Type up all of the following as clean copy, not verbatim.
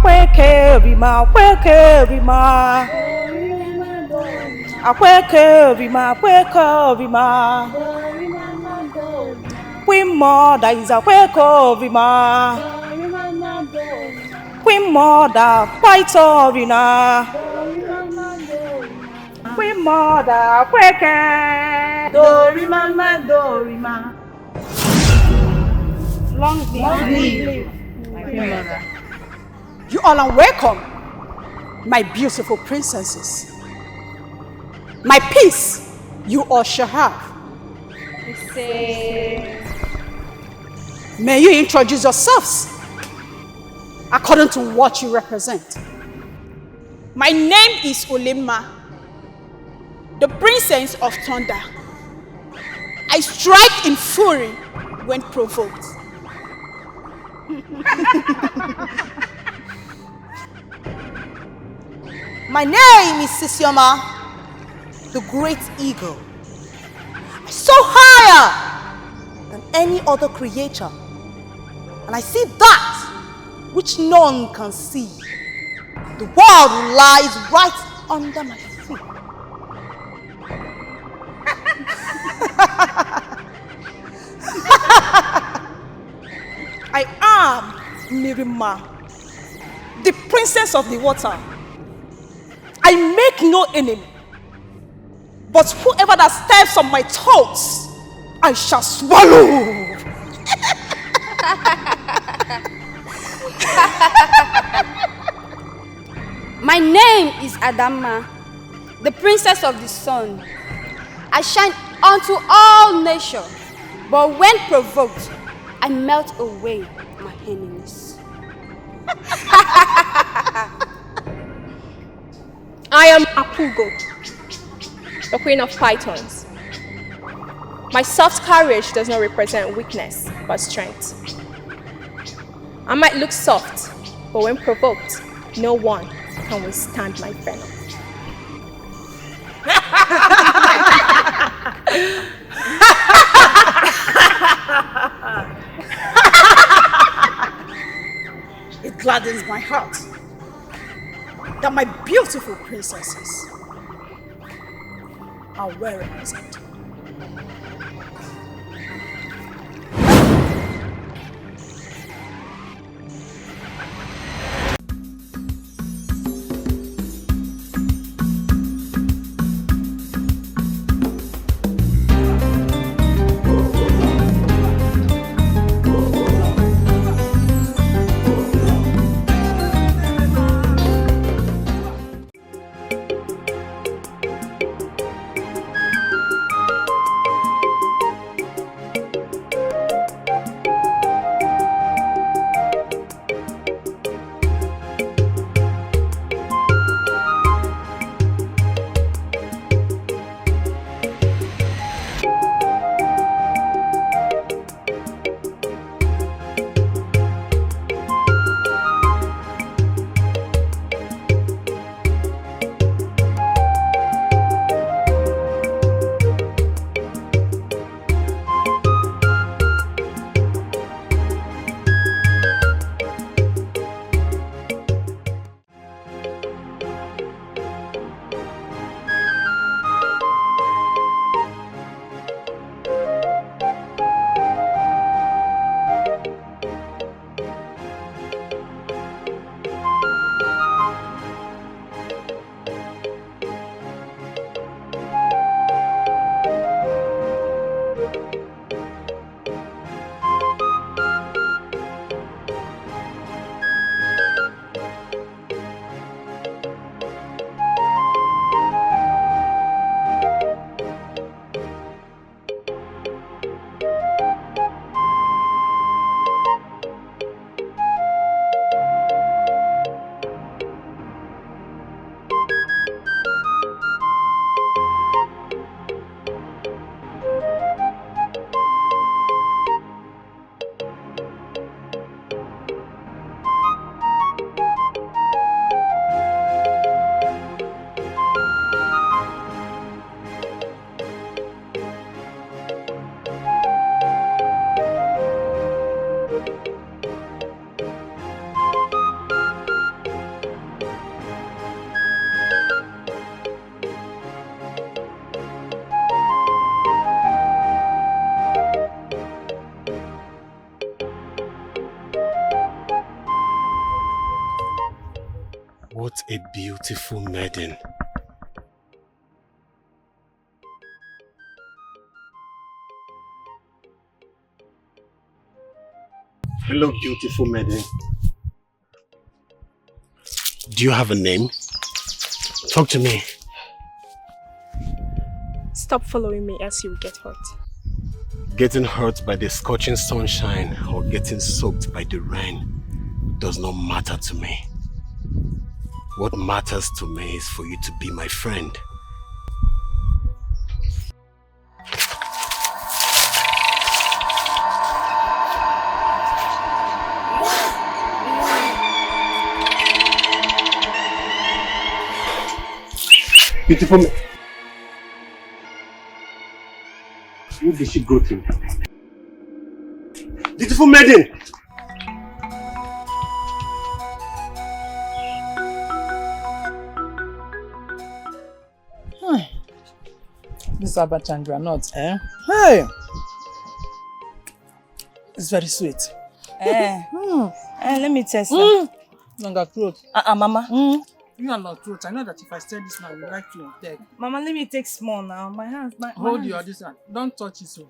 Akwekerima, akwekerima. Akwekerima, akwekerima. Queen Mother is akwekerima. Queen Mother, fight orina. Queen Mother, akweke. Dorima, Dorima. Long live. Queen Mother. You all are welcome, my beautiful princesses. My peace you all shall have. May you introduce yourselves according to what you represent. My name is Olema, the princess of thunder. I strike in fury when provoked. My name is Sisioma, the great eagle. I soar higher than any other creature, and I see that which none can see. The world lies right under my feet. I am Mirima, the princess of the water. I make no enemy, but whoever that steps on my toes, I shall swallow. My name is Adama, the princess of the sun. I shine unto all nations, but when provoked, I melt away my enemies. I am Apugo, the queen of pythons. My soft courage does not represent weakness, but strength. I might look soft, but when provoked, no one can withstand my venom. It gladdens my heart that my beautiful princesses are well represented. What a beautiful maiden. Hello, beautiful maiden. Do you have a name? Talk to me. Stop following me else you will get hurt. Getting hurt by the scorching sunshine or getting soaked by the rain does not matter to me. What matters to me is for you to be my friend. Beautiful. Who did she go to? Beautiful maiden! This abacha and granite, eh? Hey! It's very sweet. Let me test you. Longer throat. Mama. You are not throat. I know that if I say this now, you like to take. Mama, let me take small now. My hands. Hold your this one. Don't touch it so.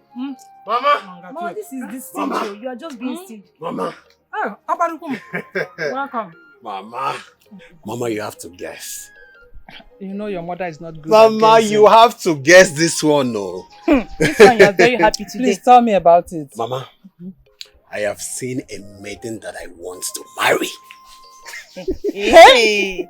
Mama! Mama, this is this stage. You are just being stage. Mama! Oh, Abarukum. Welcome. Mama, you have to guess. You know your mother is not good. Mama, you have to guess this one, no. This one you are very happy today. Please tell me about it. Mama, I have seen a maiden that I want to marry. Hey!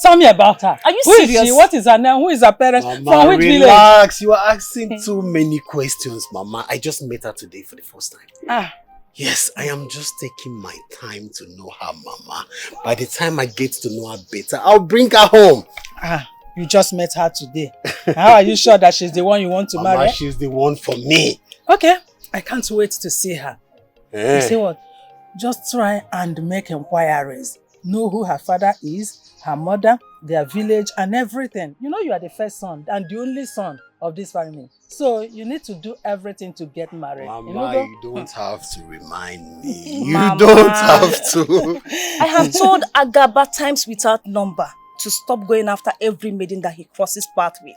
Tell me about her. Are you Who serious? is she? What is her name? Who is her parents? Mama, From which relax. You are asking too many questions, Mama. I just met her today for the first time. Yes, I am just taking my time to know her, Mama. By the time I get to know her better, I'll bring her home. You just met her today. How are you sure that she's the one you want to Mama, marry? she's the one for me. Okay, I can't wait to see her. Eh. You see what? Just try and make inquiries. Know who her father is, her mother, their village and everything. You know you are the first son and the only son of this family. So you need to do everything to get married. Mama, you don't have to remind me. You Mama. don't have to. I have told Agaba times without number to stop going after every maiden that he crosses path with.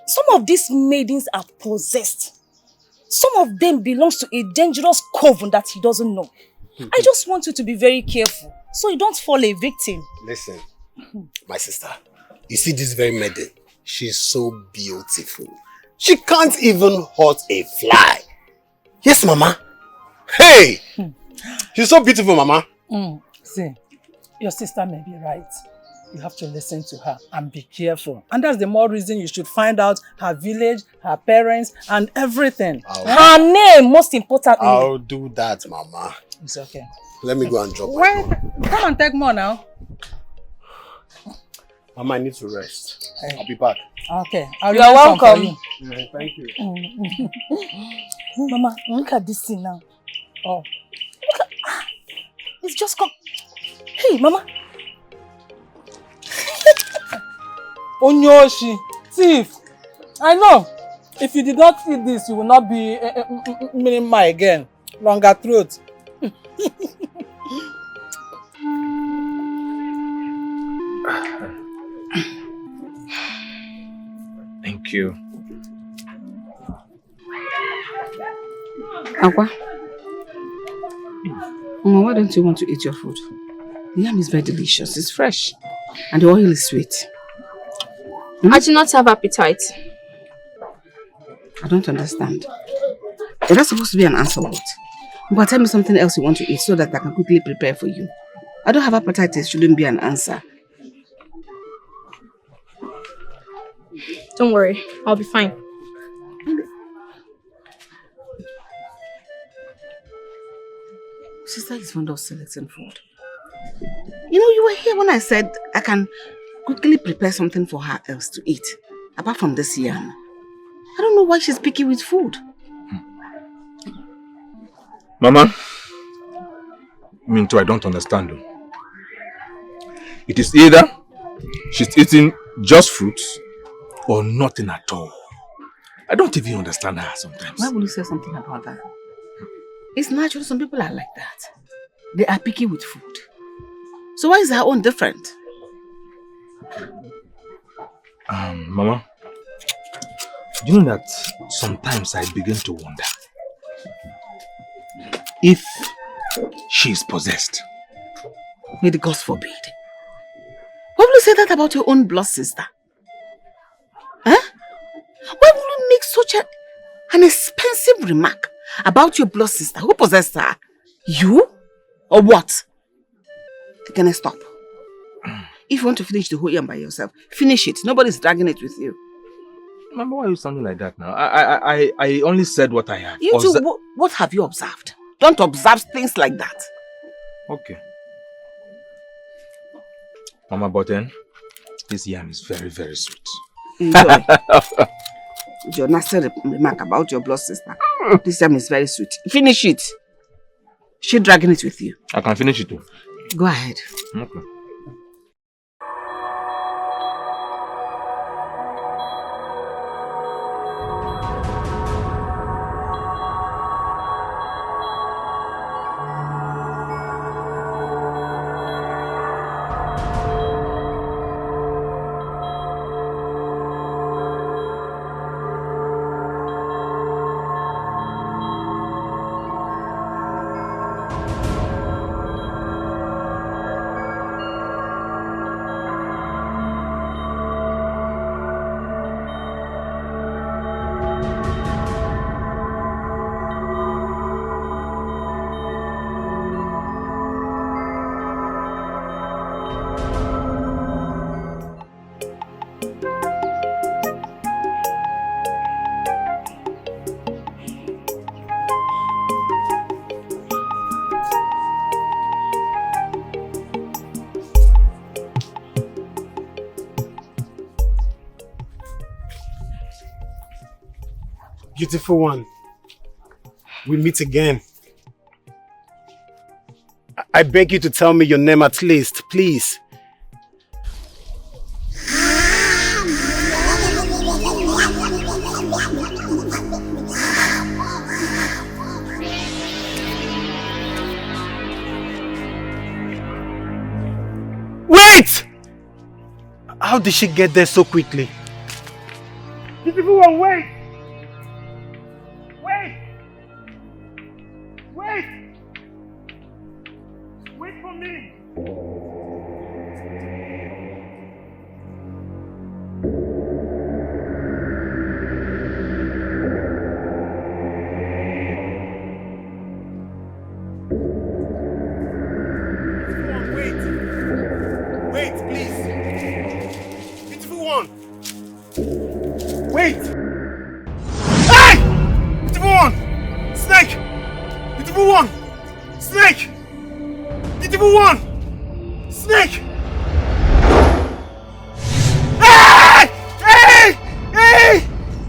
Some of these maidens are possessed. Some of them belongs to a dangerous coven that he doesn't know. I just want you to be very careful so you don't fall a victim. Listen, my sister, you see this very maiden? She's so beautiful. She can't even hurt a fly. Yes, Mama. Hey! She's so beautiful, Mama. See, your sister may be right. You have to listen to her and be careful. And that's the more reason you should find out her village, her parents, and everything. Her name, most importantly. I'll do that, Mama. It's okay. Let me go and drop her. Wait, come and take more now. Mama, I need to rest. Hey. I'll be back. Okay. You are welcome. Yeah, thank you. Mama, look at this thing now. Oh. Look at, it's just come. Hey, Mama. Onyoshi, thief. I know. If you did not eat this, you will not be Minima again. Longer throat. Thank you. Agua, why don't you want to eat your food? The yam is very delicious. It's fresh. And the oil is sweet. I do not have appetite. I don't understand. Is that supposed to be an answer, what? But tell me something else you want to eat so that I can quickly prepare for you. I don't have appetite. It shouldn't be an answer. Don't worry, I'll be fine. Sister is fond of selecting food. You know, you were here when I said I can quickly prepare something for her else to eat. Apart from this yam. I don't know why she's picky with food. Mama, me too, I don't understand. It is either she's eating just fruits or nothing at all. I don't even understand her sometimes. Why would you say something about that? It's natural, some people are like that. They are picky with food. So why is her own different? Mama, you know that sometimes I begin to wonder if she is possessed. May the gods forbid. Why will you say that about your own blood sister? Huh? Why will you make such an expensive remark about your blood sister? Who possessed her? You? Or what? Can I stop? If you want to finish the whole yam by yourself, finish it. Nobody's dragging it with you. Mama, why are you sounding like that now? I only said what I had. You too, what have you observed? Don't observe things like that. Okay. Mama, but then, this yam is very, very sweet. Enjoy. Your nasty remark about your blood sister. This yam is very sweet. Finish it. She's dragging it with you. I can finish it too. Go ahead. Okay. Beautiful one, we meet again. I beg you to tell me your name at least, please. Wait! How did she get there so quickly? Beautiful one, wait! Wait for me! Wait, please. Beautiful one. Wait. Hey! Beautiful one. Snake. Beautiful one. Snake. Beautiful one. Snake. Hey! Hey! Hey!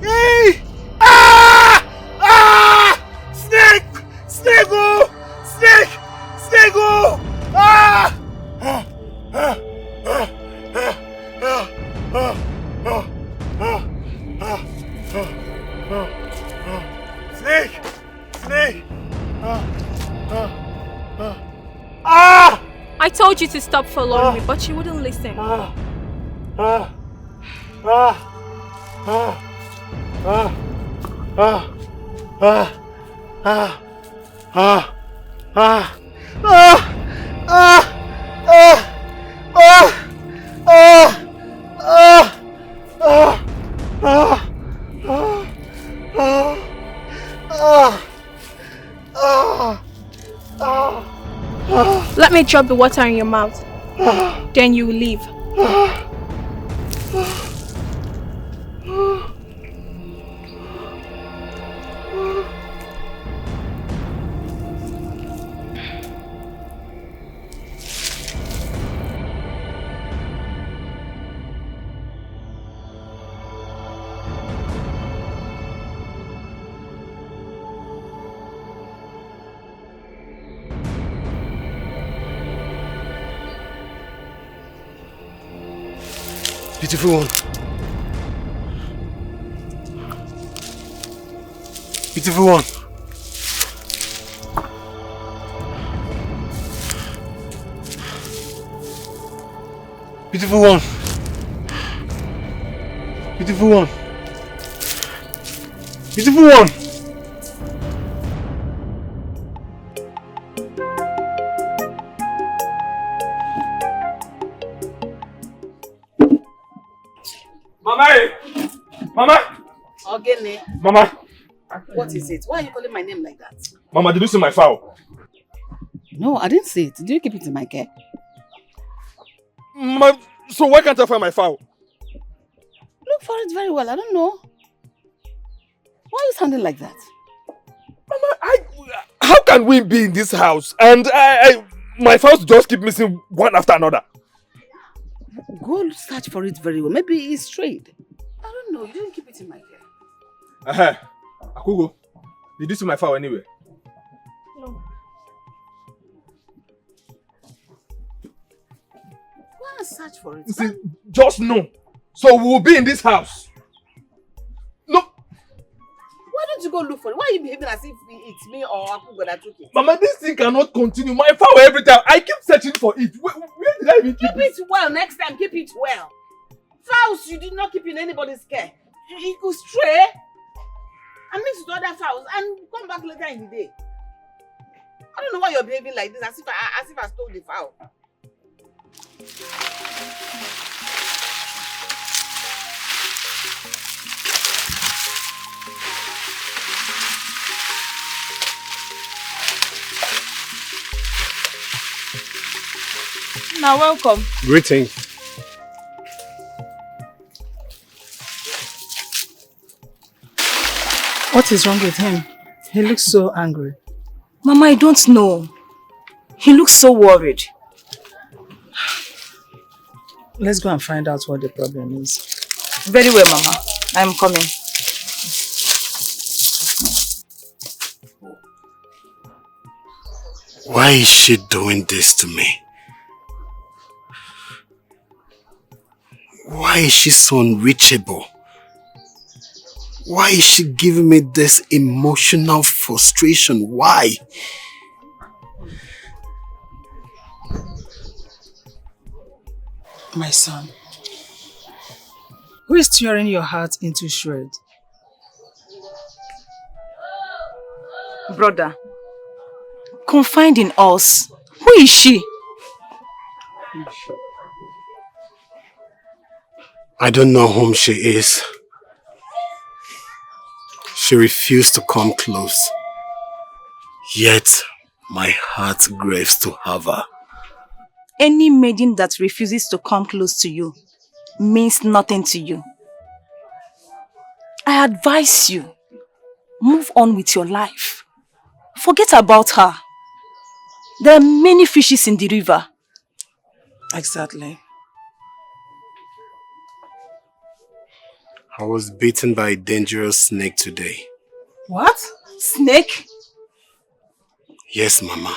Hey! Ah! Ah! Snake! Snake! Oh! Snake! Snake! Oh! Ah! Snake! Snake! I told you to stop following me, but you wouldn't listen. Let me drop the water in your mouth. Then you will leave. Beautiful one. Beautiful one. Beautiful one. Beautiful one. Beautiful one. Mama! Mama! Ogene. Mama! What is it? Why are you calling my name like that? Mama, did you see my fowl? No, I didn't see it. Did you keep it in my care? Mama, so why can't I find my fowl? Look for it very well. I don't know. Why are you sounding like that? Mama, how can we be in this house and my fowls just keep missing one after another? Go search for it very well. Maybe it's strayed. I don't know. You didn't keep it in my care. Akugo, did you see my fowl anywhere? No. Go and search for it. See, just no. So we will be in this house. No. Why don't you go look for it? Why are you behaving as if it's me or Akugo that took it? Mama, this thing cannot continue. My fowl every time. I keep searching for it. Where did I even keep it? Keep it well. Next time, keep it well. Fowls you did not keep in anybody's care. It could stray and mix with other fowls and come back later in the day. I don't know why you're behaving like this, as if I stole the fowl. Now welcome. Greetings. What is wrong with him? He looks so angry. Mama, I don't know. He looks so worried. Let's go and find out what the problem is. Very well, Mama. I'm coming. Why is she doing this to me? Why is she so unreachable? Why is she giving me this emotional frustration? Why? My son, who is tearing your heart into shreds? Brother, confide in us. Who is she? I don't know whom she is. She refused to come close. Yet, my heart grieves to have her. Any maiden that refuses to come close to you means nothing to you. I advise you, move on with your life. Forget about her. There are many fishes in the river. Exactly. I was bitten by a dangerous snake today. What? Snake? Yes, Mama.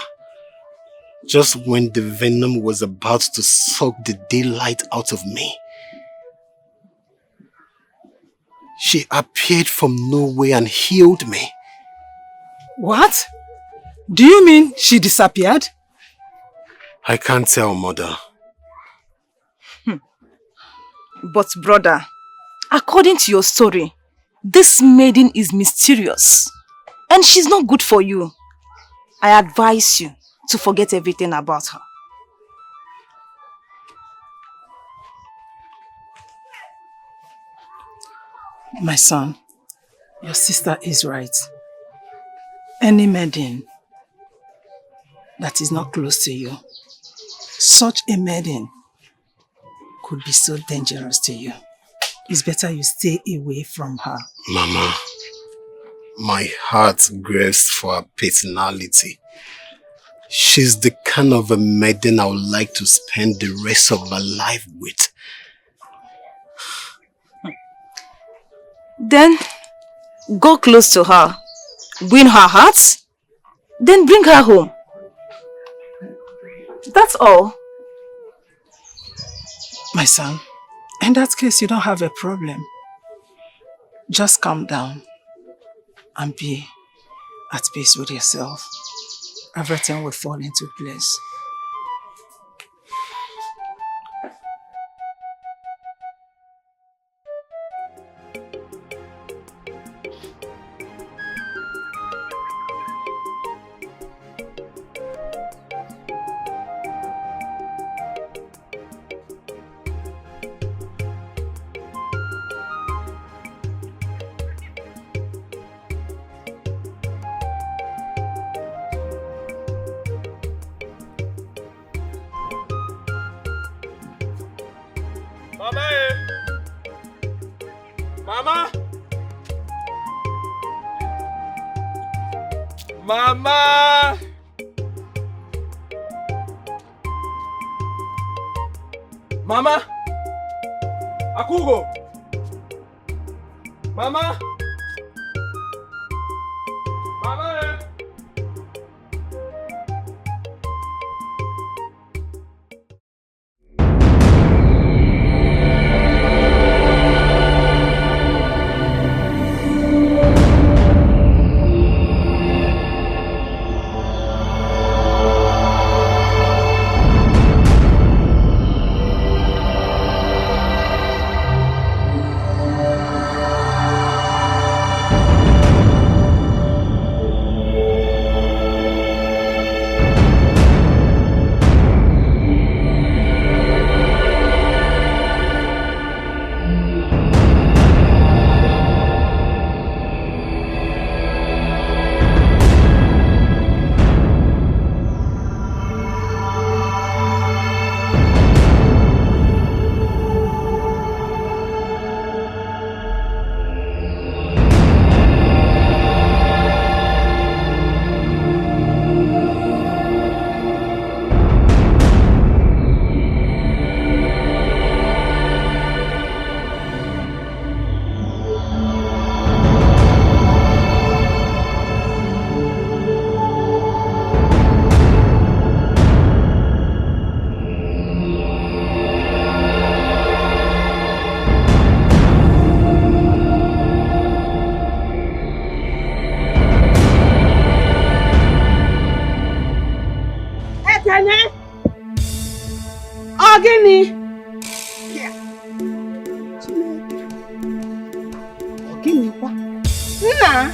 Just when the venom was about to suck the daylight out of me, she appeared from nowhere and healed me. What? Do you mean she disappeared? I can't tell, Mother. But brother, according to your story, this maiden is mysterious and she's not good for you. I advise you to forget everything about her. My son, your sister is right. Any maiden that is not close to you, such a maiden could be so dangerous to you. It's better you stay away from her. Mama, my heart grieves for her personality. She's the kind of a maiden I would like to spend the rest of my life with. Then go close to her, win her heart, then bring her home. That's all. My son, in that case, you don't have a problem. Just calm down and be at peace with yourself. Everything will fall into place. Mama! Mama! Mama! Mama! Akugo! Mama! Mama! Gịnị? Gịnịkwa? Nna!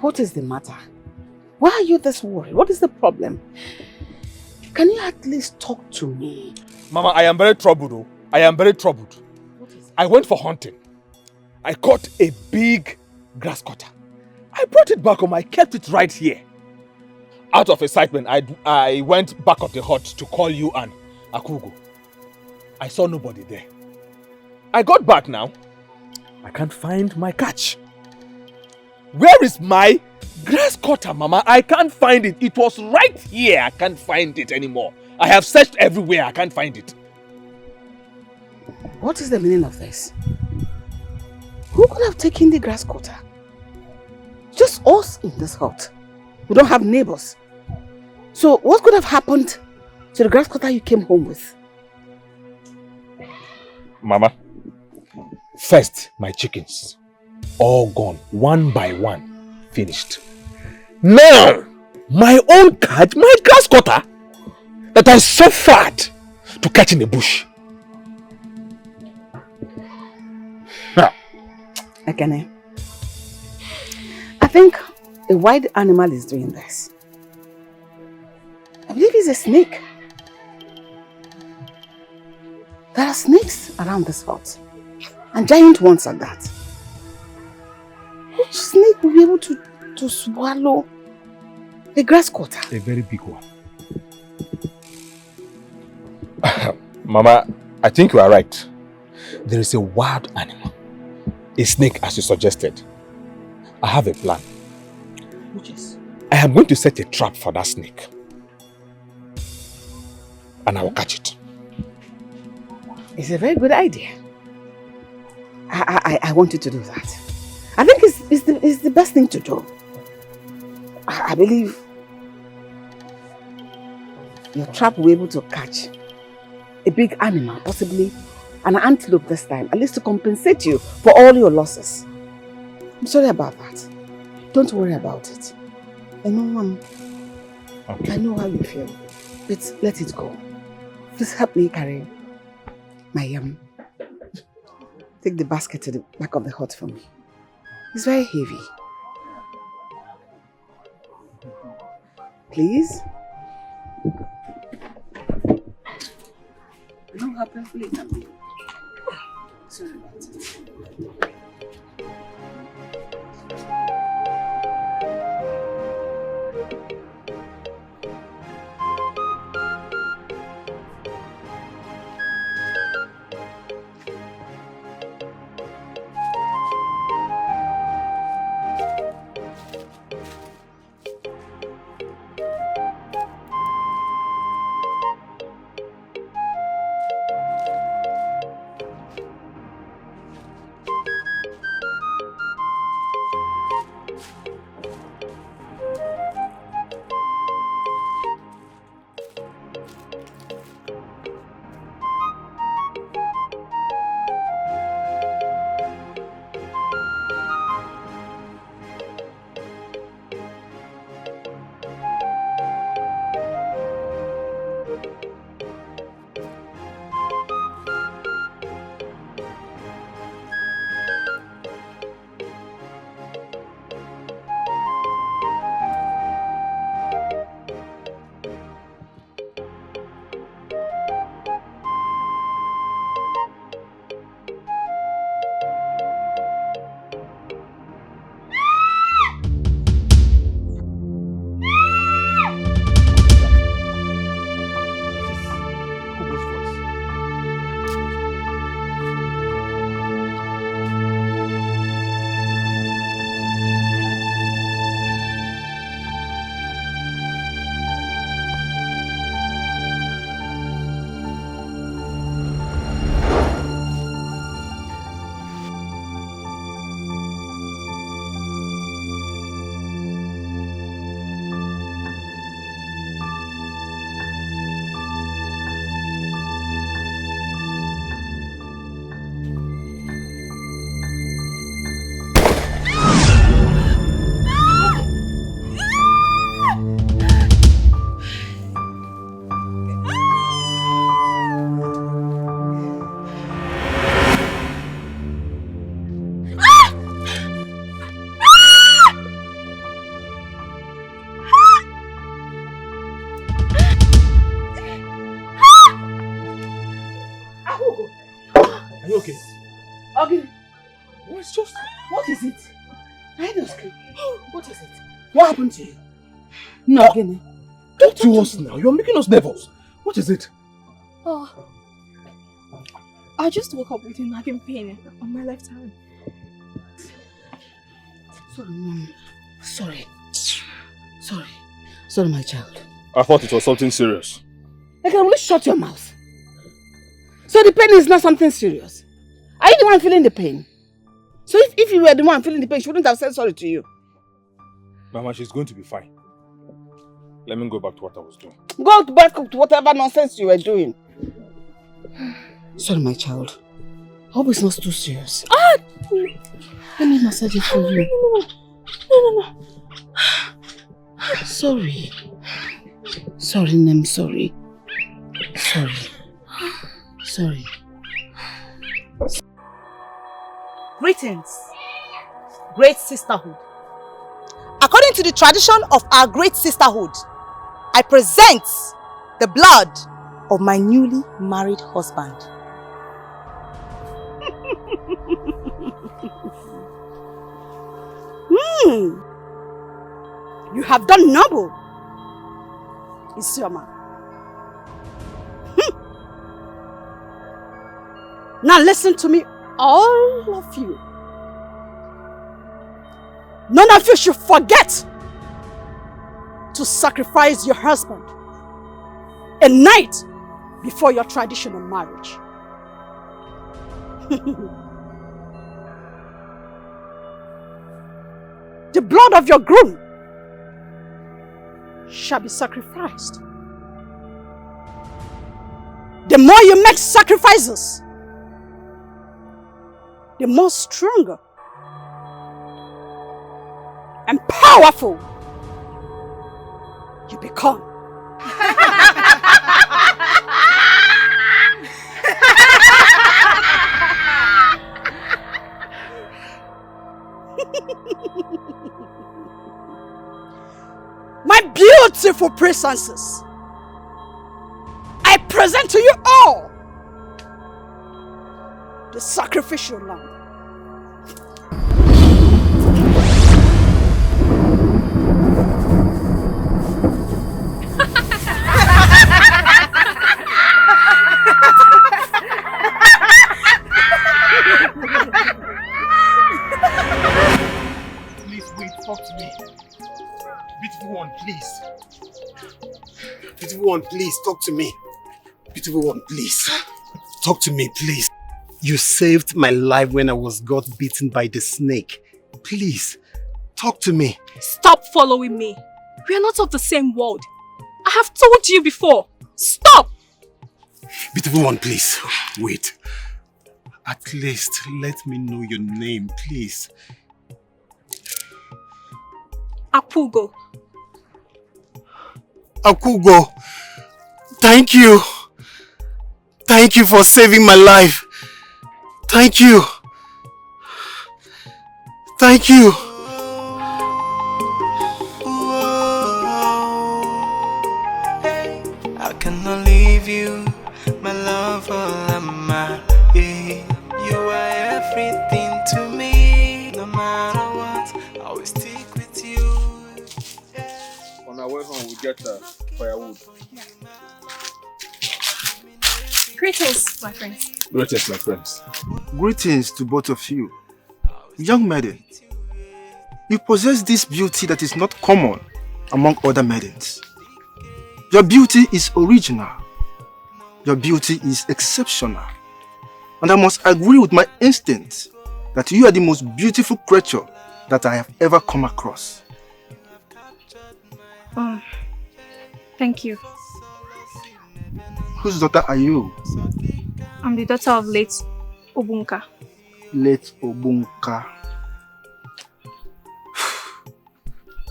What is the matter? Why are you this worried? What is the problem? Can you at least talk to me? Mama, I am very troubled. Oh. I am very troubled. I went for hunting. I caught a big grass cutter. I brought it back home. I kept it right here. Out of excitement, I went back of the hut to call you and Akugo. I saw nobody there. I got back now. I can't find my catch. Where is my grass cutter, Mama? I can't find it. It was right here. I can't find it anymore. I have searched everywhere. I can't find it. What is the meaning of this? Who could have taken the grass cutter? Just us in this hut. We don't have neighbors. So what could have happened to the grass cutter you came home with? Mama, first my chickens. All gone, one by one, finished. Now, my own cat, my grass cutter, that I suffered to catch in the bush. Ekene, I think a wild animal is doing this. I believe it's a snake. There are snakes around this hut, and giant ones at that. Which snake will be able to swallow the grass cutter? A very big one. Mama, I think you are right. There is a wild animal. A snake, as you suggested. I have a plan. Which is? I am going to set a trap for that snake. And I will catch it. It's a very good idea. I want you to do that. I think it's the best thing to do. I believe your trap will be able to catch a big animal, possibly an antelope this time, at least to compensate you for all your losses. I'm sorry about that. Don't worry about it. I know I know how you feel, but let it go. Please help me carry Take the basket to the back of the hut for me. It's very heavy. Please? No, happen for later. Sorry about it. What happened to you? No. Talk to us now. You're making us nervous. What is it? Oh, I just woke up with a nagging pain on my left hand. Sorry, Mom. Sorry. Sorry, my child. I thought it was something serious. Will you shut your mouth? So the pain is not something serious? Are you the one feeling the pain? So if you were the one feeling the pain, she wouldn't have said sorry to you. Mama, she's going to be fine. Let me go back to what I was doing. Go back to whatever nonsense you were doing. Sorry, my child. I hope it's not too serious. Let me massage it for you. No. Sorry. Sorry, Nem, sorry. Sorry. Greetings, great sisterhood. According to the tradition of our great sisterhood, I present the blood of my newly married husband. You have done noble, Isioma. Now listen to me, all of you. None of you should forget to sacrifice your husband a night before your traditional marriage. The blood of your groom shall be sacrificed. The more you make sacrifices, the more stronger and powerful you become. beautiful princesses, I present to you all the sacrificial lamb. Please wait, talk to me. Beautiful one, please. Beautiful one, please, talk to me. Beautiful one, please. Talk to me, please. You saved my life when I got bitten by the snake. Please, talk to me. Stop following me. We are not of the same world. I have told you before. Stop! Beautiful one, please. Wait. At least let me know your name, please. Akugo. Akugo, thank you. Thank you for saving my life. Thank you. Thank you. I cannot leave you, my love, all I'm you are everything to me. No matter what, I will stick with you. On our way home, we get firewood. Greetings, my friends. Greetings, my friends. Greetings to both of you. Young maiden, you possess this beauty that is not common among other maidens. Your beauty is original. Your beauty is exceptional. And I must agree with my instinct that you are the most beautiful creature that I have ever come across. Oh, thank you. Whose daughter are you? I'm the daughter of late Obunka. Late Obunka.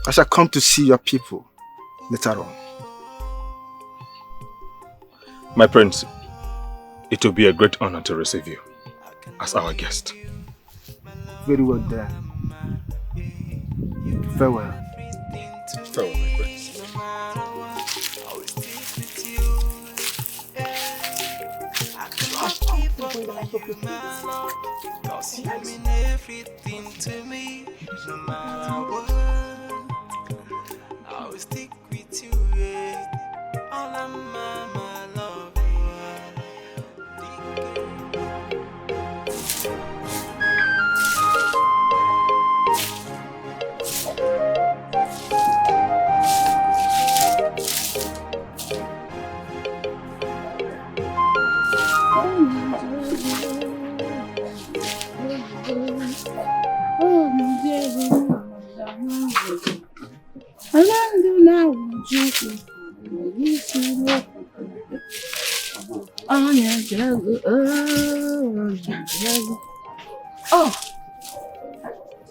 I shall come to see your people later on. My prince, it will be a great honor to receive you as our guest. Very well done. Farewell. Farewell, my prince. Cause you mean everything to me. No matter what, I will stick with you. All of my love. Oh,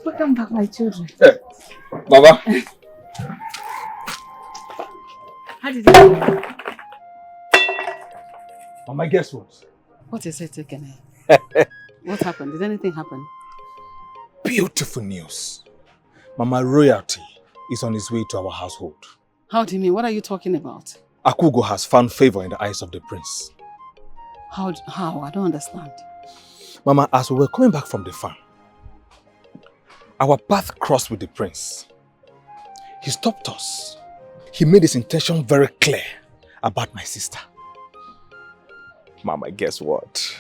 welcome back, my children. Hey, Baba. How did it go? Mama, guess what? What is it, Ekene? What happened? Did anything happen? Beautiful news. Mama Royalty is on his way to our household. How do you mean? What are you talking about? Akugo has found favor in the eyes of the prince. How? I don't understand. Mama, as we were coming back from the farm, our path crossed with the prince. He stopped us. He made his intention very clear about my sister. Mama, guess what?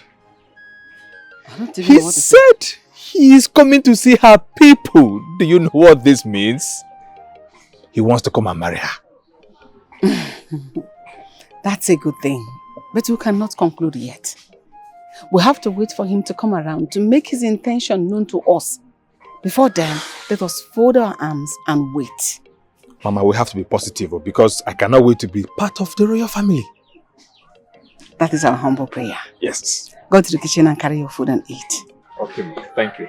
I don't even know what said he is coming to see her people. Do you know what this means? He wants to come and marry her. That's a good thing. But we cannot conclude yet. We have to wait for him to come around to make his intention known to us. Before then, let us fold our arms and wait. Mama, we have to be positive because I cannot wait to be part of the royal family. That is our humble prayer. Yes. Go to the kitchen and carry your food and eat. Okay, thank you.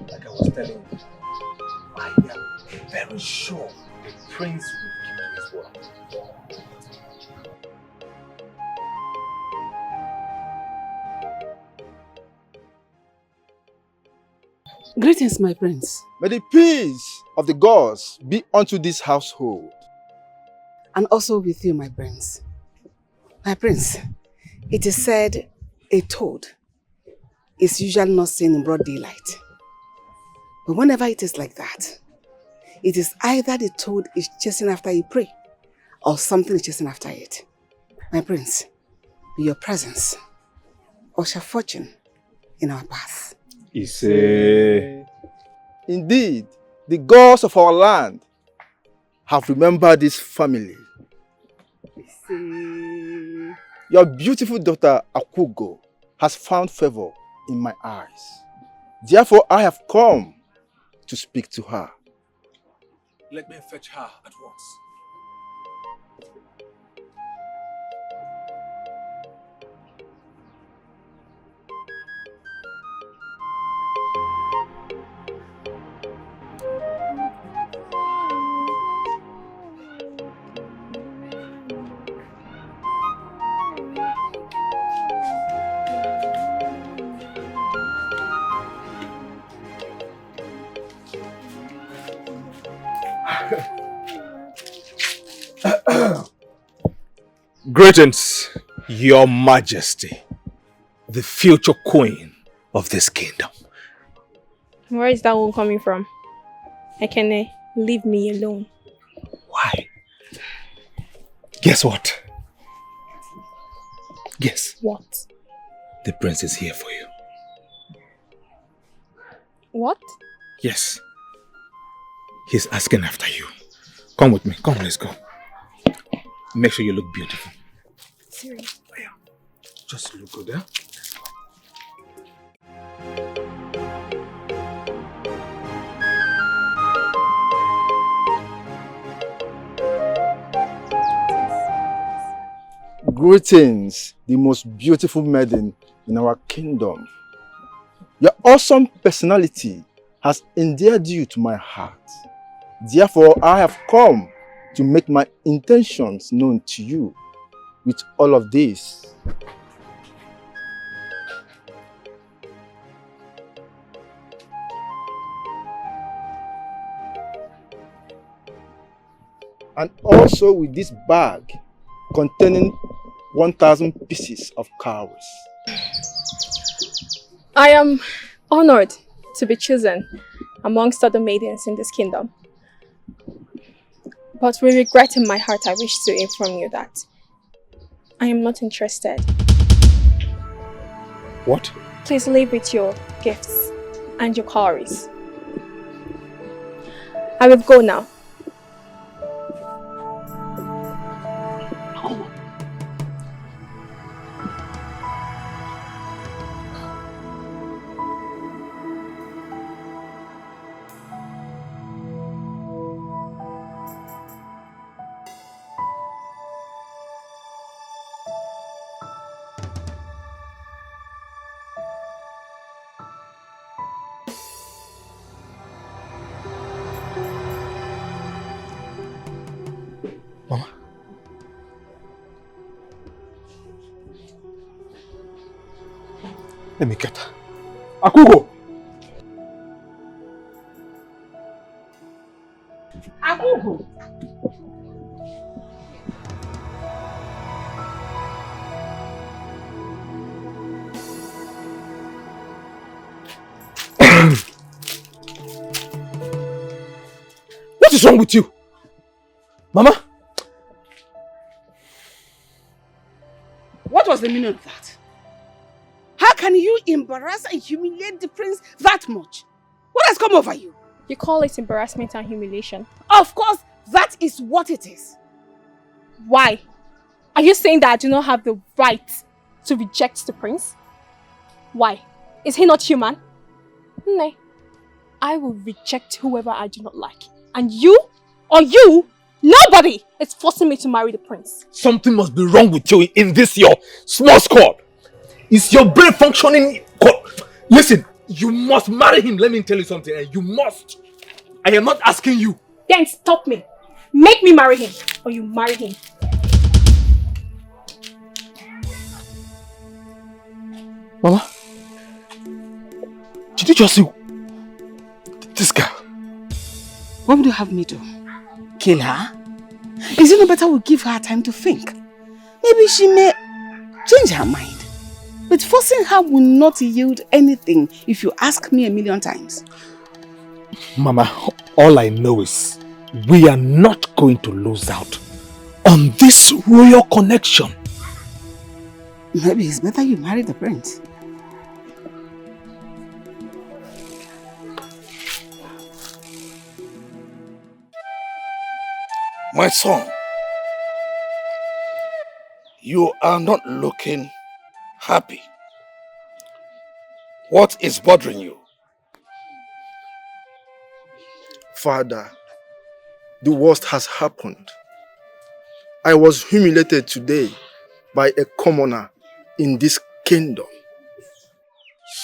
Like I was telling you, I am very sure the prince will keep his word. Greetings, my prince. May the peace of the gods be unto this household. And also with you, my prince. My prince, it is said a toad is usually not seen in broad daylight. But whenever it is like that, it is either the toad is chasing after a prey or something is chasing after it. My prince, with your presence, usher fortune in our path. Indeed, the gods of our land have remembered this family. Your beautiful daughter Akugo has found favor in my eyes. Therefore, I have come to speak to her. Let me fetch her at once. Greetings, Your Majesty, the future queen of this kingdom. Where is that one coming from? Ekene, leave me alone. Why? Guess what? Guess. What? The prince is here for you. What? Yes. He's asking after you. Come with me. Come, let's go. Make sure you look beautiful. Serious? Oh, yeah. Just look good, eh? Greetings, the most beautiful maiden in our kingdom. Your awesome personality has endeared you to my heart. Therefore, I have come to make my intentions known to you with all of this. And also with this bag containing 1,000 pieces of cows. I am honored to be chosen amongst other maidens in this kingdom. But with regret in my heart, I wish to inform you that I am not interested. What? Please leave with your gifts and your cowries. I will go now. Mama. Let me get her. Akugo! Akugo! What is wrong with you? Mama? What was the meaning of that? How can you embarrass and humiliate the prince that much? What has come over you? You call it embarrassment and humiliation. Of course, that is what it is. Why? Are you saying that I do not have the right to reject the prince? Why? Is he not human? Nay. I will reject whoever I do not like. And you, or you, nobody is forcing me to marry the prince. Something must be wrong with you in this your small squad. Is your brain functioning? Listen, you must marry him. Let me tell you something, and you must. I am not asking you. Then stop me. Make me marry him, or you marry him. Mama, did you just see What would you have me do? Kill her? Is it no better we give her time to think? Maybe she may change her mind. But forcing her will not yield anything if you ask me 1,000,000 times. Mama, all I know is we are not going to lose out on this royal connection. Maybe it's better you marry the prince. My son, you are not looking happy. What is bothering you? Father, the worst has happened. I was humiliated today by a commoner in this kingdom.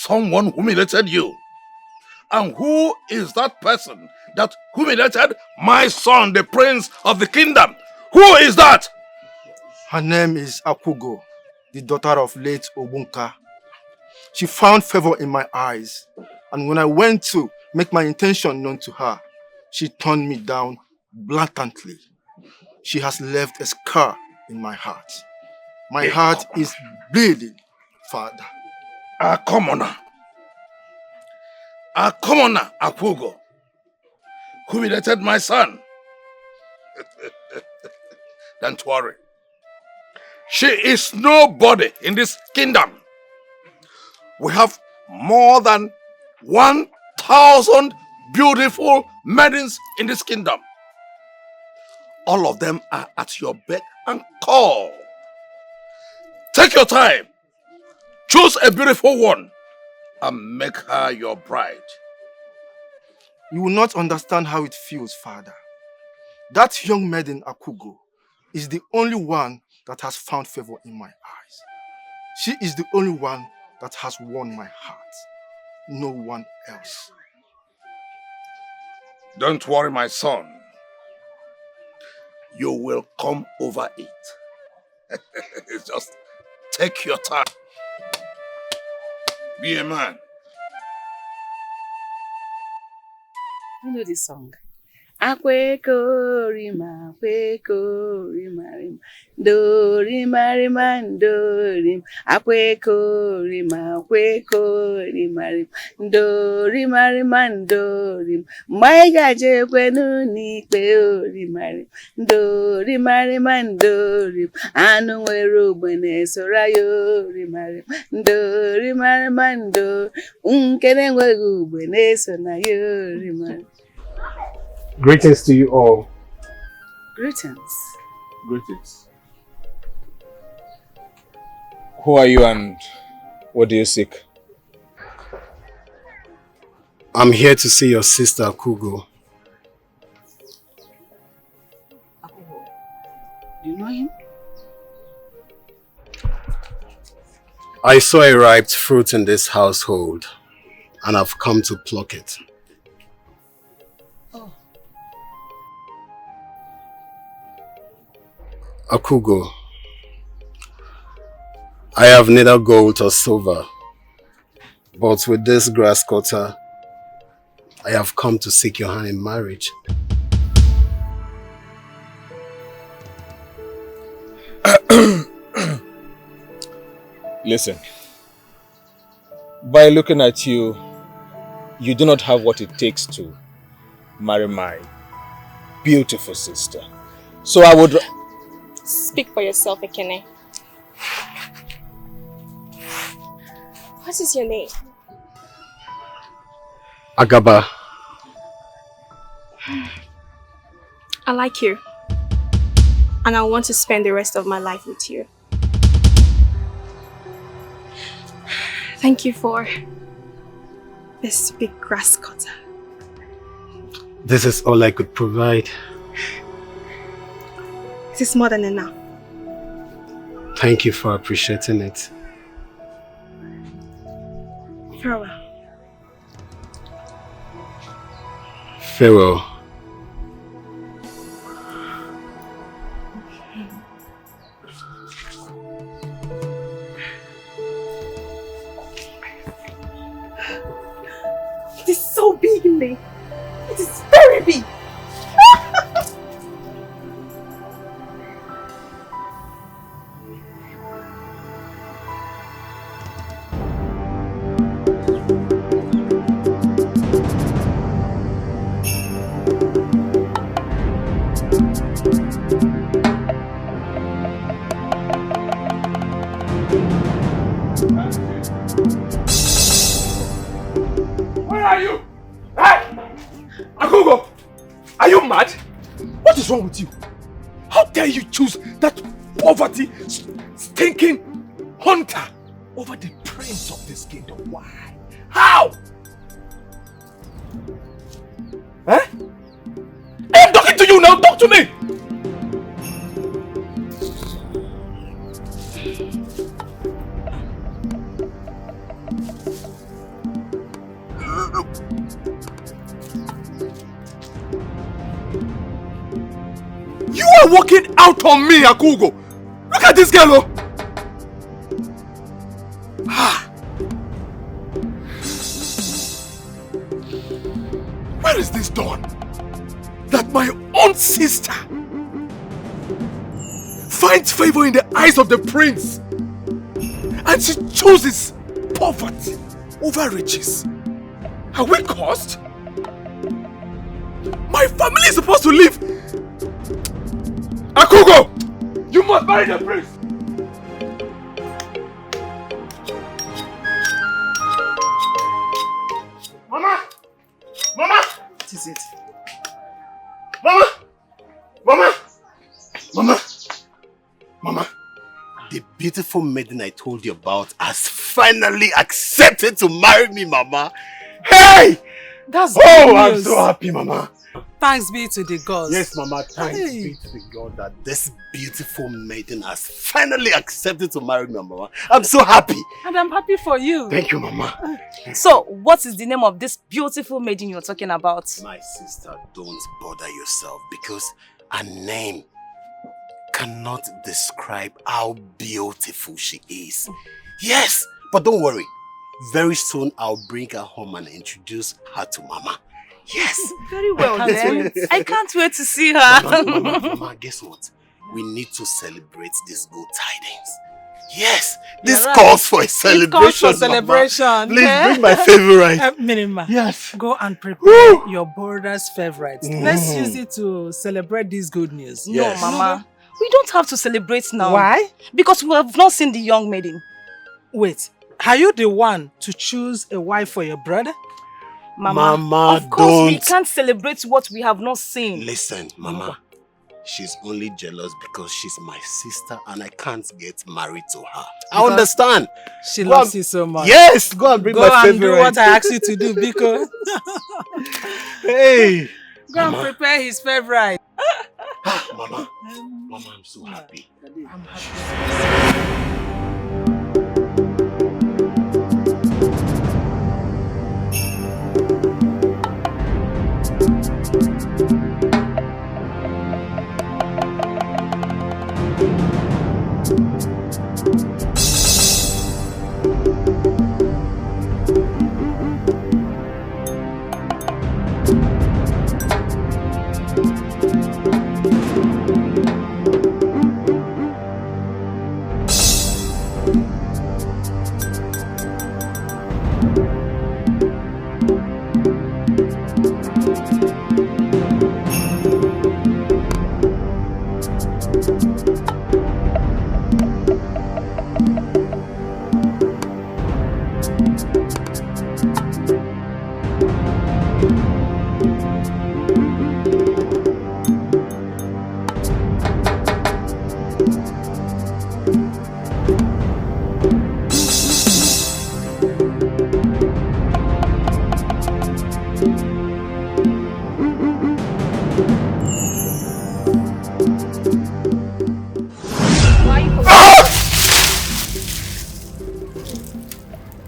Someone humiliated you? And who is that person that humiliated my son, the prince of the kingdom? Who is that? Her name is Akugo, the daughter of late Obunka. She found favor in my eyes, and when I went to make my intention known to her, she turned me down blatantly. She has left a scar in my heart. My heart is bleeding, Father. A commoner, Akugo, humiliated my son. Don't worry. She is nobody in this kingdom. We have more than 1,000 beautiful maidens in this kingdom. All of them are at your beck and call. Take your time. Choose a beautiful one and make her your bride. You will not understand how it feels, Father. That young maiden, Akugo, is the only one that has found favor in my eyes. She is the only one that has won my heart. No one else. Don't worry, my son. You will come over it. Just take your time. Be a man. You know this song? Akweko rima, akweko rima, do rima rima, do rim. Akweko rima, do rima rima, do rim. Maiga je kwenu ni kwe rima, do rima rima, do rim. Anu weru bwene sorayo rima, do rima rima, do unkene weru bwene sonayo rima. Greetings to you all. Greetings. Greetings. Who are you and what do you seek? I'm here to see your sister Akugo. Akugo? Do you know him? I saw a ripe fruit in this household and I've come to pluck it. Akugo, I have neither gold or silver, but with this grass cutter, I have come to seek your hand in marriage. Listen, by looking at you, you do not have what it takes to marry my beautiful sister. So I would... Speak for yourself, Ekene. What is your name? Agaba. I like you. And I want to spend the rest of my life with you. Thank you for this big grass cutter. This is all I could provide. It is more than enough. Thank you for appreciating it. Farewell. Farewell. It is so big, Lee. It is very big. are you? Hey! Agogo! Are you mad? What is wrong with you? How dare you choose that poverty, stinking hunter over the prince of this kingdom? Why? How? Eh? I'm talking to you now, talk to me! You are walking out on me, Akugo! Look at this girl, oh! Where is this done? That my own sister finds favor in the eyes of the prince and she chooses poverty over riches. Are we cursed? My family is supposed to live. Akugo! You must marry the prince! Mama! Mama! What is it? Mama! Mama! Mama! Mama! The beautiful maiden I told you about has finally accepted to marry me, Mama. Hey! That's Oh, good I'm news. so happy, Mama. Thanks be to the gods. Yes, Mama, thanks be to the God that this beautiful maiden has finally accepted to marry me, Mama. I'm so happy. And I'm happy for you. Thank you, Mama. So, what is the name of this beautiful maiden you're talking about? My sister, don't bother yourself because a name cannot describe how beautiful she is. Yes, but don't worry. Very soon I'll bring her home and introduce her to Mama. Yes. Very well then. I can't wait to see her. Mama, guess what? We need to celebrate these good tidings. Yes, this You're calls for a It celebration. calls for celebration. Mama. Please bring my favorite. Minima. Yes. Go and prepare your brother's favorite. Let's use it to celebrate this good news. Yes. No, Mama. We don't have to celebrate now. Why? Because we have not seen the young maiden. Wait, are you the one to choose a wife for your brother? Mama, of course we don't. can't celebrate what we have not seen. Listen, Mama. She's only jealous because she's my sister and I can't get married to her. I understand. She Go loves and- you so much. Yes, go and bring Go my and favorite. do what I asked you to do, Biko. Hey. Go and Mama. prepare his favorite. Mama, I'm so happy. I'm happy.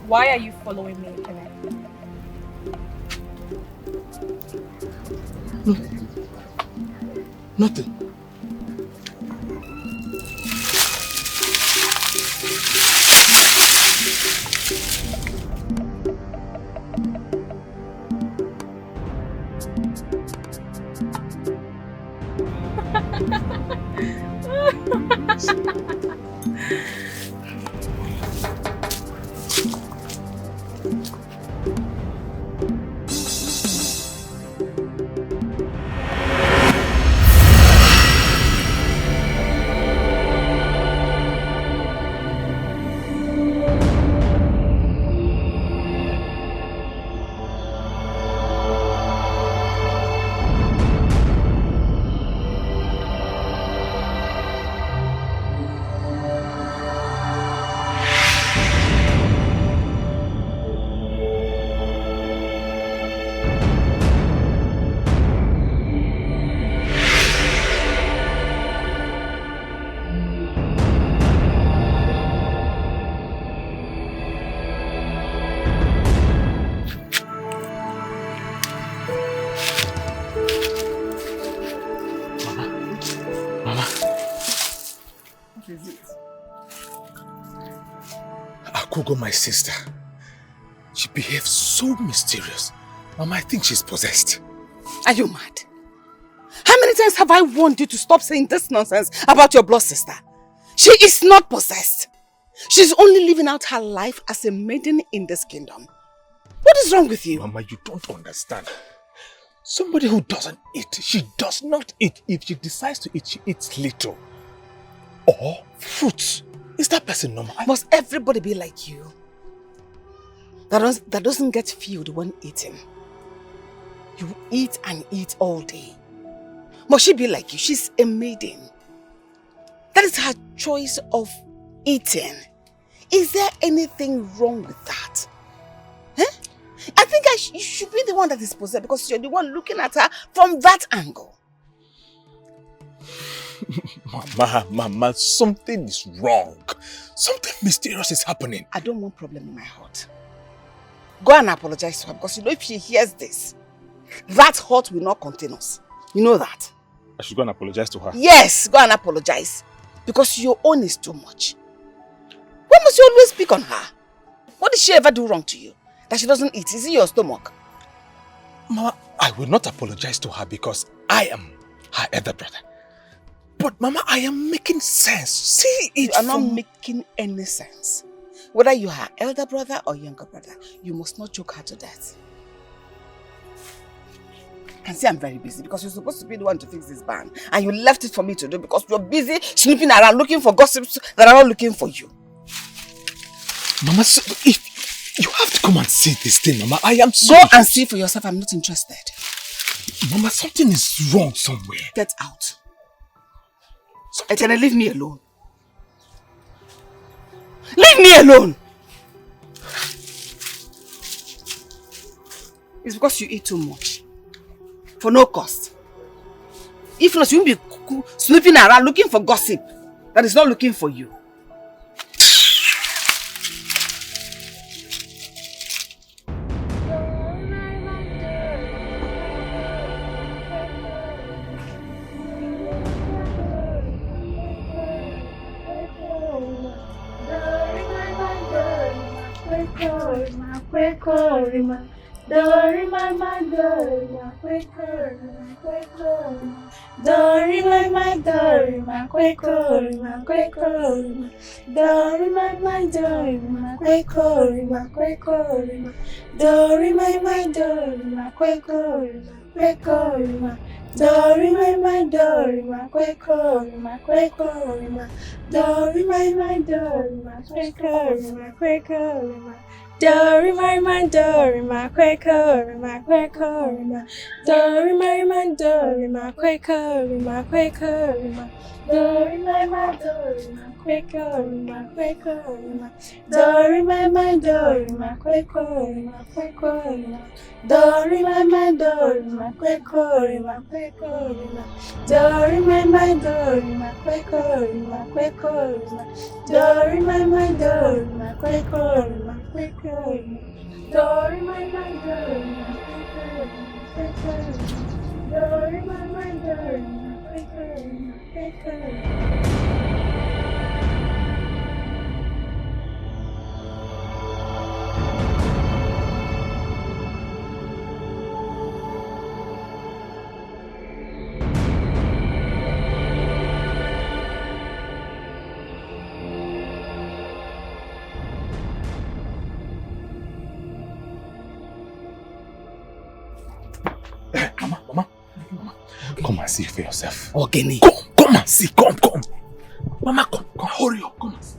Why are you following me, Kenneth? Nothing. Akugo, my sister. She behaves so mysterious. Mama, I think she's possessed. Are you mad? How many times have I warned you to stop saying this nonsense about your blood sister? She is not possessed. She's only living out her life as a maiden in this kingdom. What is wrong with you? Mama, you don't understand. Somebody who doesn't eat, she does not eat. If she decides to eat, she eats little. Or fruits. Is that person normal? Must everybody be like you? That doesn't get filled when eating. You eat and eat all day. Must she be like you? She's a maiden. That is her choice of eating. Is there anything wrong with that? Huh? I think you should be the one that is possessed because you're the one looking at her from that angle. Mama, something is wrong. Something mysterious is happening. I don't want problem in my heart. Go and apologize to her because you know if she hears this, that heart will not contain us. You know that. I should go and apologize to her. Yes, go and apologize. Because your own is too much. Why must you always pick on her? What did she ever do wrong to you? That she doesn't eat? Is it your stomach? Mama, I will not apologize to her because I am her elder brother. But Mama, I am making sense. See it. You are not making any sense. Whether you are her elder brother or younger brother, you must not choke her to death. I can see I'm very busy because you're supposed to be the one to fix this ban. And you left it for me to do because you're busy snooping around looking for gossips that are not looking for you. Mama, if you have to come and see this thing, Mama. I am sorry. Go and see for yourself. I'm not interested. Mama, something is wrong somewhere. Get out. Etienne, leave me alone. Leave me alone! It's because you eat too much. For no cost. If not, you won't be snooping around looking for gossip that is not looking for you. Mama, come and see for yourself. Ogeni. Come and see, come. Mama, come, hurry up, come and see.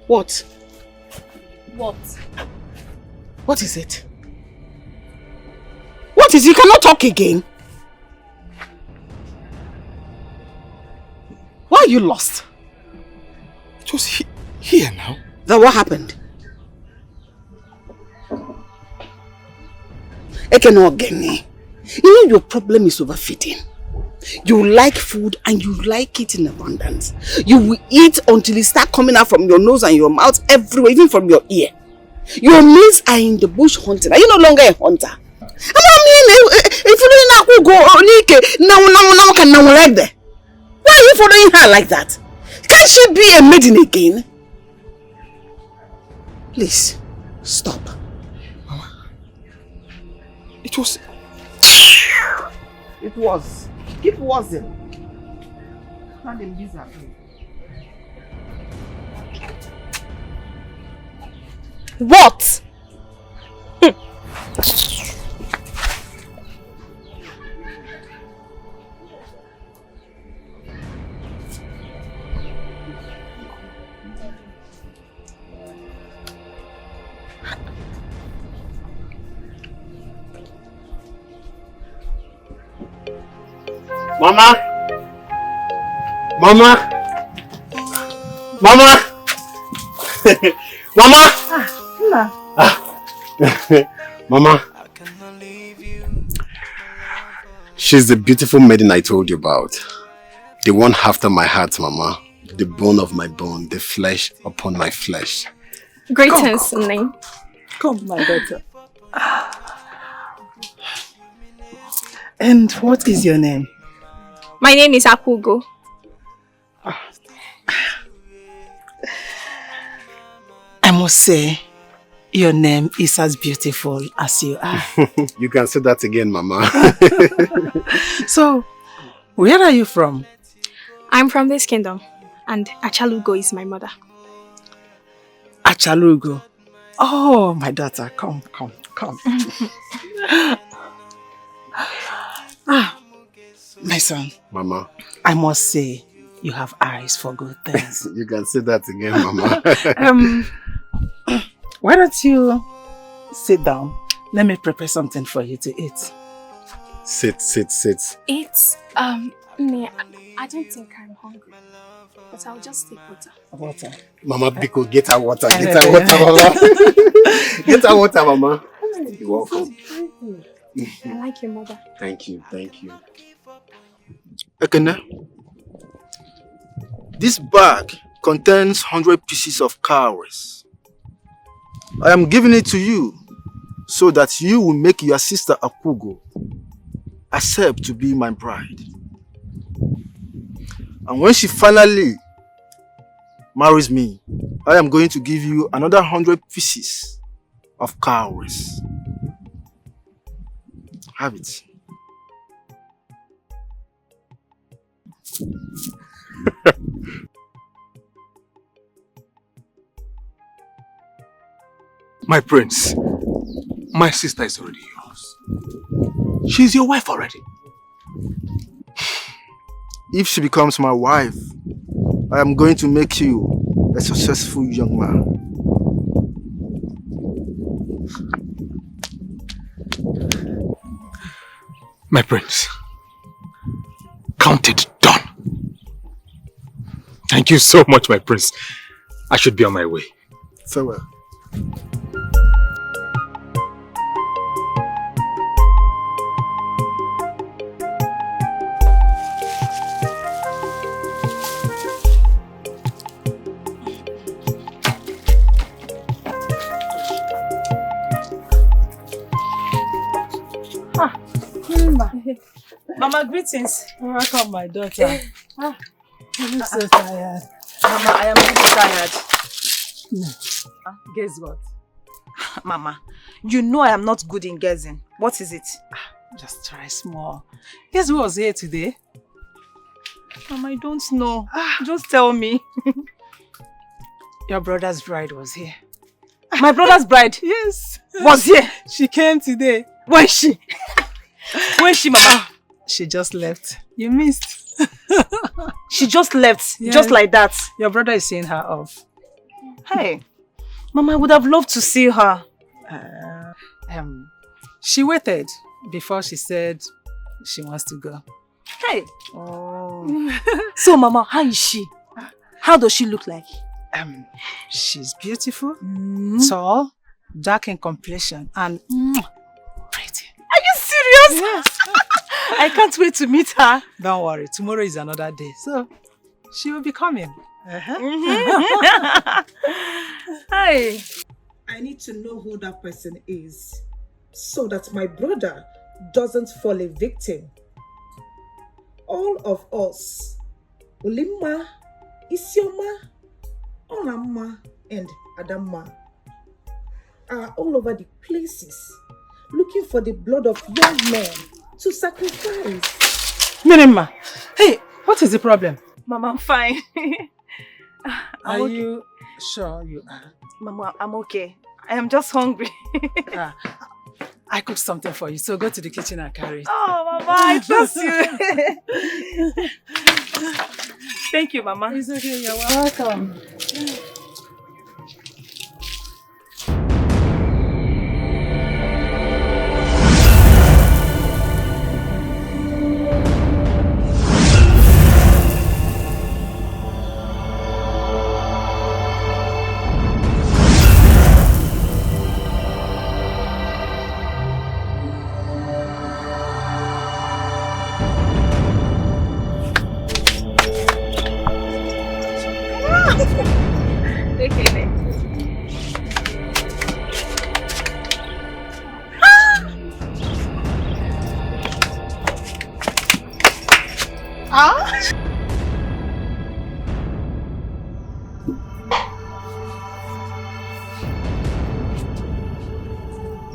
What? What? What is it? What is it? You cannot talk again. Why are you lost? Just Here now. Then what happened? Ekenogene, you know your problem is overfeeding. You like food and you like it in abundance. You will eat until it starts coming out from your nose and your mouth everywhere, even from your ear. Your mates are in the bush hunting. Are you no longer a hunter? If you don't go like that, why are you following her like that? Can't she be a maiden again? Please, stop. Mama, it was... It was. It wasn't. Not in this happening. What? Mama! Mama! Mama! Mama! Mama! She's the beautiful maiden I told you about. The one after my heart, Mama. The bone of my bone, the flesh upon my flesh. Greetings, name. Come, my daughter. And what is your name? My name is Akugo. I must say, your name is as beautiful as you are. You can say that again, Mama. So, where are you from? I'm from this kingdom, and Achalugo is my mother. Achalugo. Oh, my daughter, come. My son. Mama. I must say, you have eyes for good things. You can say that again, Mama. Why don't you sit down? Let me prepare something for you to eat. Sit. It's, I don't think I'm hungry, but I'll just take water. Water? Mama Biko, get her water. Get her water, Mama. Get her water, Mama. You're welcome. I like your mother. Thank you. Ekene, this bag contains 100 pieces of cowries. I am giving it to you so that you will make your sister Akugo accept to be my bride. And when she finally marries me, I am going to give you another 100 pieces of cowries. Have it. My prince, my sister is already yours. She's your wife already. If she becomes my wife, I am going to make you a successful young man. My prince, count it done. Thank you so much, my prince. I should be on my way. Farewell. Mama, greetings. Welcome, my daughter. You look so tired. Mama, I am really tired. Guess what? Mama, you know I am not good in guessing. What is it? Just try small. Guess who was here today? Mama, I don't know. Just tell me. Your brother's bride was here. My brother's bride? Yes. Was here? She came today. Where is she? Where is she, Mama? She just left. You missed. She just left, Yes. just like that. Your brother is seeing her off. Hey, Mama, I would have loved to see her. She waited before she said she wants to go. Hey. Oh. So, Mama, how is she? How does she look like? She's beautiful, tall, dark in complexion, and pretty. Are you serious? Yes. I can't wait to meet her. Don't worry, tomorrow is another day, so she will be coming. Hi. I need to know who that person is so that my brother doesn't fall a victim. All of us, Olimma, Isioma, Onamma, and Adamma, are all over the places looking for the blood of young men to sacrifice. Mirima, hey, what is the problem? Mama, I'm fine. Are you sure you are? Mama, I'm okay. I am just hungry. I cooked something for you, so go to the kitchen and carry it. Oh, Mama, I trust you. Thank you, Mama. It's okay, you're welcome.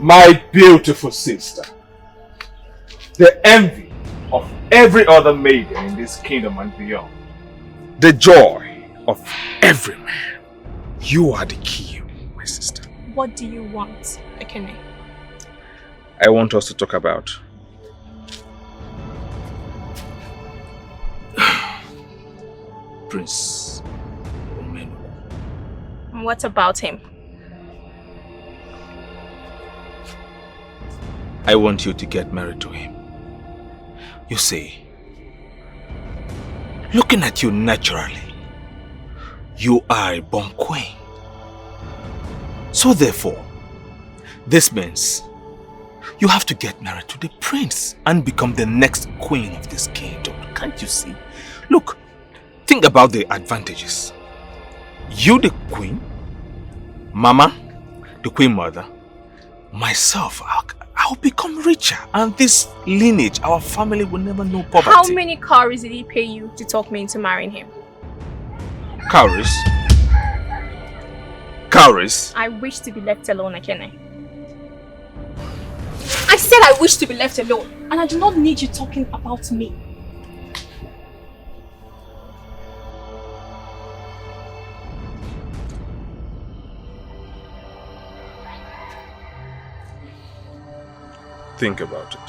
My beautiful sister, the envy of every other maiden in this kingdom and beyond, the joy of every man. You are the key, my sister. What do you want, Ekene? I want us to talk about Prince Omenu. What about him? I want you to get married to him. You see, looking at you naturally, you are a born queen. So therefore, this means you have to get married to the prince and become the next queen of this kingdom. Can't you see? Look, think about the advantages. You the queen, Mama, the queen mother, myself, I'll become richer, and this lineage, our family will never know poverty. How many cowries did he pay you to talk me into marrying him? Cowries? Cowries? I wish to be left alone, Ekene. I said I wish to be left alone, and I do not need you talking about me. Think about it.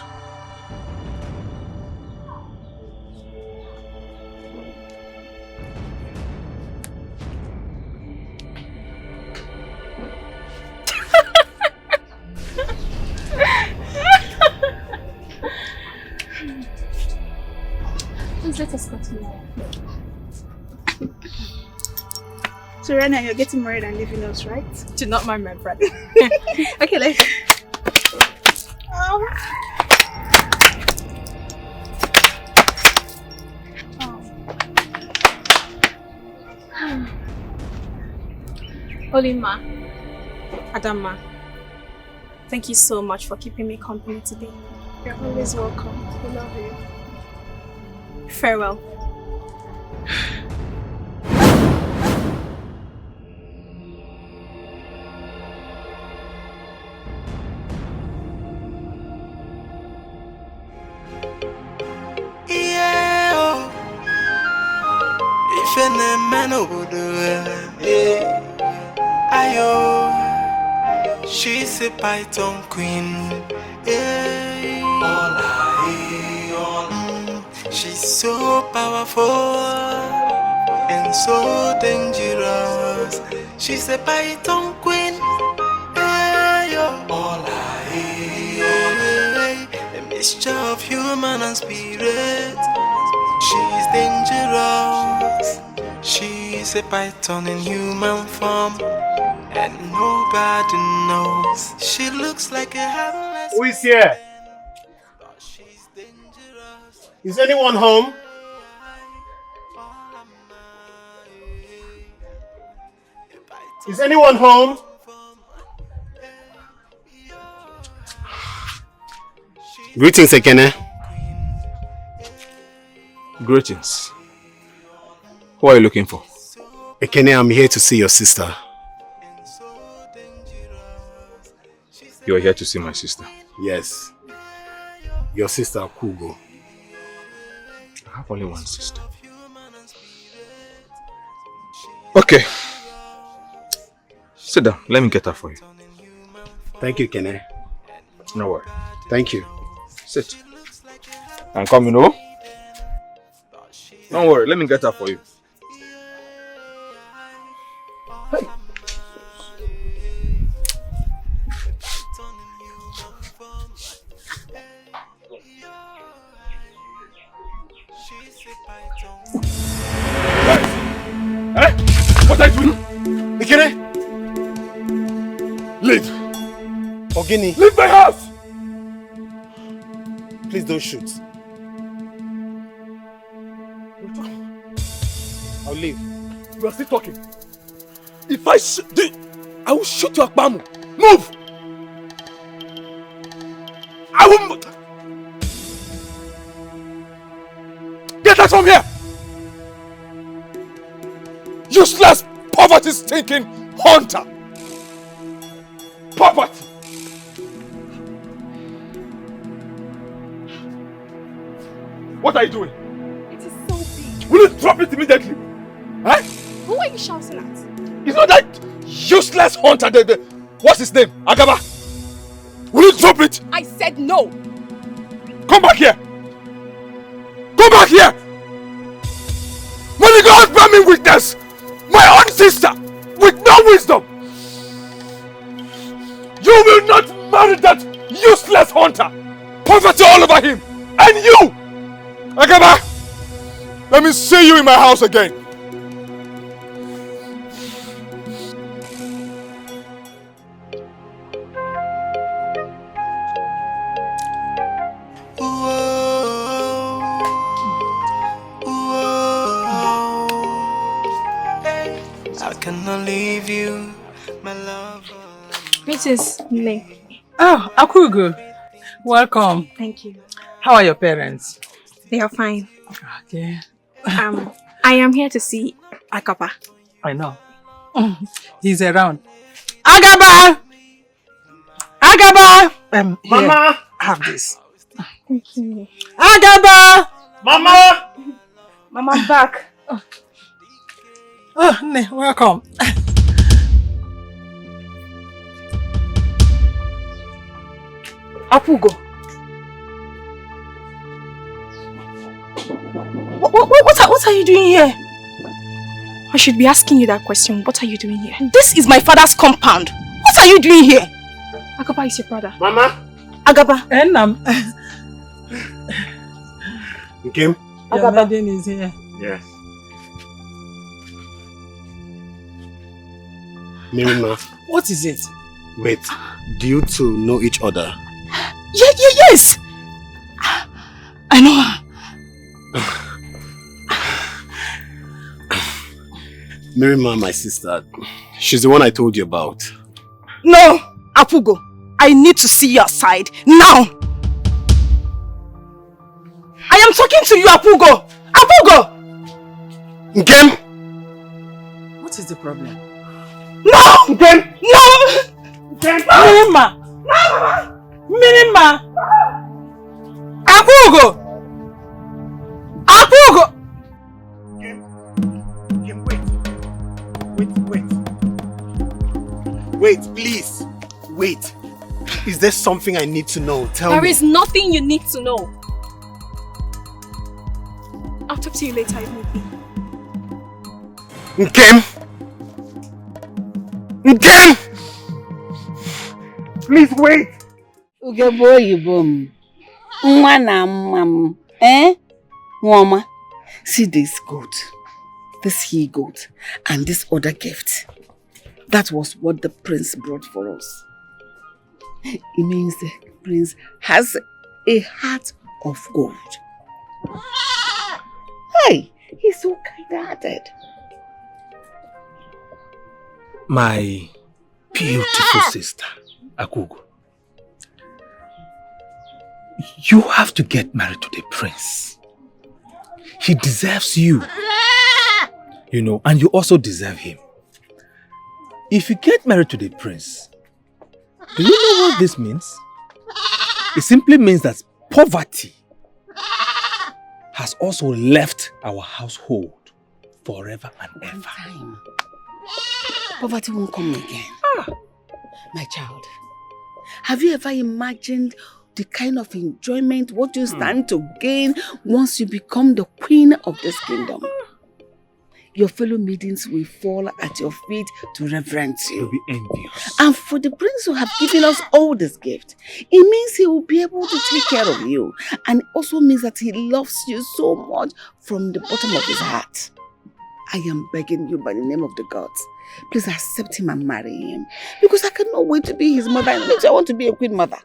Please let us continue. So right now you're getting married and leaving us, right? Do not mind my brother. Okay, let's go. Olimma, Adamma, thank you so much for keeping me company today. You're always welcome. We love you. Farewell. She's a python queen. She's so powerful and so dangerous. She's a python queen. A mixture of human and spirit. She's dangerous. She's She's a python in human form, and nobody knows. She looks like a harmless. Who is here? Is anyone home? Is anyone home? Greetings, Ekene. Greetings. Who are you looking for? Ekene, I'm here to see your sister. You are here to see my sister? Yes. Your sister, Kugo. I have only one sister. Okay. Sit down. Let me get her for you. Thank you, Kene. No worry. Thank you. Sit. And come, you know. Don't worry. Let me get her for you. Hey. What are you doing? Ikene! Leave! Ogini! Leave my house! Please don't shoot. I'll leave. We are still talking. If I shoot, I will shoot your Akbamu. Move! I will... Get out from here! Useless, poverty-stinking hunter! Poverty! What are you doing? It is so big. Will you drop it immediately? Huh? Who are you shouting at? It's not that useless hunter, what's his name? Agaba? Will you drop it? I said no. Come back here! Come back here! When you go bear me witness, my own sister, with no wisdom, you will not marry that useless hunter. Poverty all over him. And you, Agaba, let me see you in my house again. I cannot leave you, my love. Mrs. May. Oh, Akugo. Welcome. Thank you. How are your parents? They are fine. Okay. I am here to see Agaba. I know. He's around. Agaba! Agaba! Here, Mama! have this. Thank you. Agaba! Mama! Mama, I'm back. Oh, Ne, welcome. Apugo. What are you doing here? I should be asking you that question. What are you doing here? This is my father's compound. What are you doing here? Agaba is your brother. Mama! Agaba. And You came? your maiden is here. Yes. Mirima. What is it? Wait, do you two know each other? Yes! I know her. Mirima, my sister. She's the one I told you about. No, Apugo. I need to see your side now. I am talking to you, Apugo. Apugo! Nkem! What is the problem? No! Nkem! No! Nkem! Minima! Minima! Apugo! Apugo! Nkem, wait, please. Wait. Is there something I need to know? Tell me. There is nothing you need to know. I'll talk to you later if need be. Nkem! Nkem! Please wait! Ugebo oyibo m. Nwa na mma m. Nwoma, see this goat. this he-goat, and this other gift. That was what the prince brought for us. It means the prince has a heart of gold. Hey, he's so kind-hearted. My beautiful sister, Akugo, you have to get married to the prince. He deserves you. You know, and you also deserve him. If you get married to the prince, do you know what this means? It simply means that poverty has also left our household forever and ever. Poverty won't come again. My child, have you ever imagined the kind of enjoyment, what you stand to gain once you become the queen of this kingdom? Your fellow maidens will fall at your feet to reverence you. You'll be envious. And for the prince who have given us all this gift, it means he will be able to take care of you. And it also means that he loves you so much from the bottom of his heart. I am begging you by the name of the gods, please accept him and marry him. Because I cannot wait to be his mother. And I want to be a queen mother.